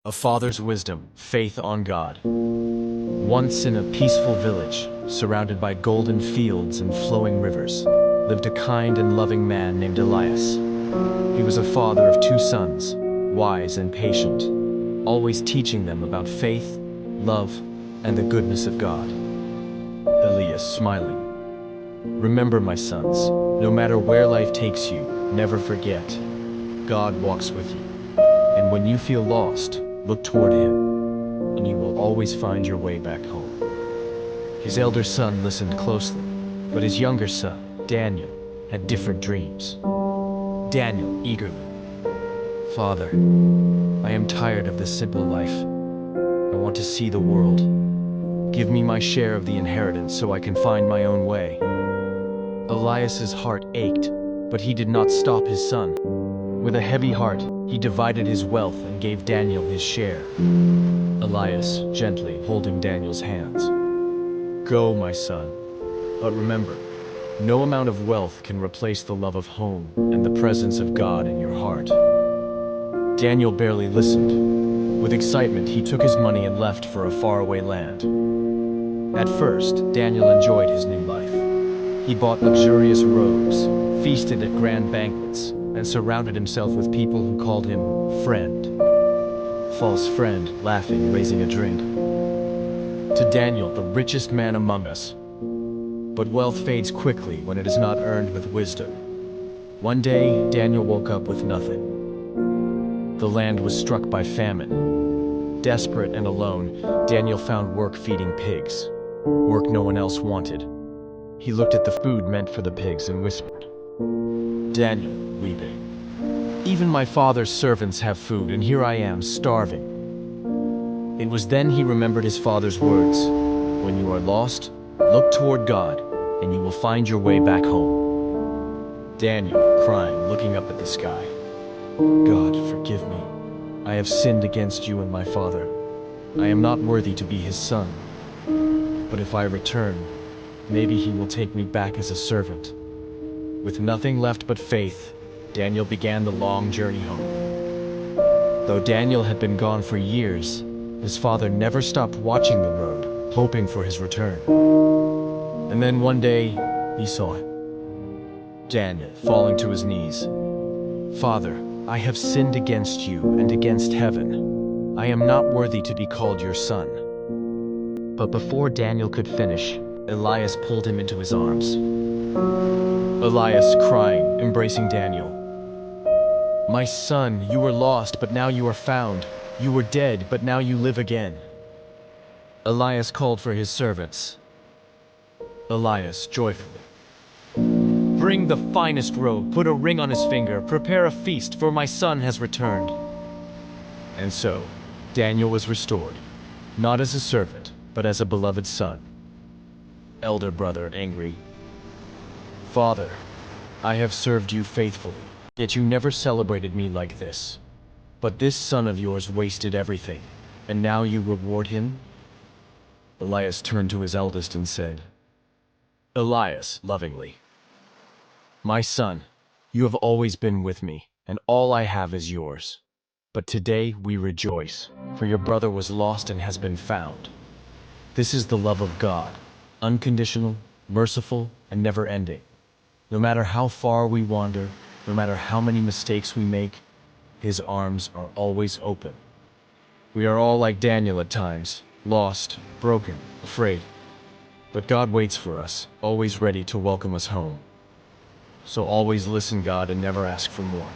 A father's wisdom, faith on God. Once in a peaceful village, surrounded by golden fields and flowing rivers, lived a kind and loving man named Elias. He was a father of two sons, wise and patient, always teaching them about faith, love, and the goodness of God. Elias, smiling. Remember, my sons, no matter where life takes you, never forget, God walks with you. And when you feel lost, look toward Him, and you will always find your way back home. His elder son listened closely, but his younger son, Daniel, had different dreams. Daniel, eagerly, Father, I am tired of this simple life. I want to see the world. Give me my share of the inheritance so I can find my own way. Elias's heart ached, but he did not stop his son. With a heavy heart, he divided his wealth and gave Daniel his share. Elias gently holding Daniel's hands. Go, my son, but remember, no amount of wealth can replace the love of home and the presence of God in your heart. Daniel barely listened. With excitement, he took his money and left for a faraway land. At first, Daniel enjoyed his new life. He bought luxurious robes, feasted at grand banquets, and surrounded himself with people who called him friend. False friend, laughing, raising a drink. To Daniel, the richest man among us. But wealth fades quickly when it is not earned with wisdom. One day, Daniel woke up with nothing. The land was struck by famine. Desperate and alone, Daniel found work feeding pigs, work no one else wanted. He looked at the food meant for the pigs and whispered, Daniel, weeping, even my father's servants have food, and here I am, starving. It was then he remembered his father's words, when you are lost, look toward God, and you will find your way back home. Daniel, crying, looking up at the sky, God, forgive me. I have sinned against you and my father. I am not worthy to be his son. But if I return, maybe he will take me back as a servant. With nothing left but faith, Daniel began the long journey home. Though Daniel had been gone for years, his father never stopped watching the road, hoping for his return. And then one day, he saw him. Daniel, falling to his knees. Father, I have sinned against you and against heaven. I am not worthy to be called your son. But before Daniel could finish, Elias pulled him into his arms. Elias, crying, embracing Daniel. My son, you were lost, but now you are found. You were dead, but now you live again. Elias called for his servants. Elias, joyfully. Bring the finest robe, put a ring on his finger, prepare a feast, for my son has returned. And so, Daniel was restored, not as a servant, but as a beloved son. Elder brother, angry. Father, I have served you faithfully, yet you never celebrated me like this. But this son of yours wasted everything, and now you reward him? Elias turned to his eldest and said, Elias, lovingly, my son, you have always been with me, and all I have is yours. But today we rejoice, for your brother was lost and has been found. This is the love of God, unconditional, merciful, and never-ending. No matter how far we wander, no matter how many mistakes we make, His arms are always open. We are all like Daniel at times, lost, broken, afraid. But God waits for us, always ready to welcome us home. So always listen, God, and never ask for more.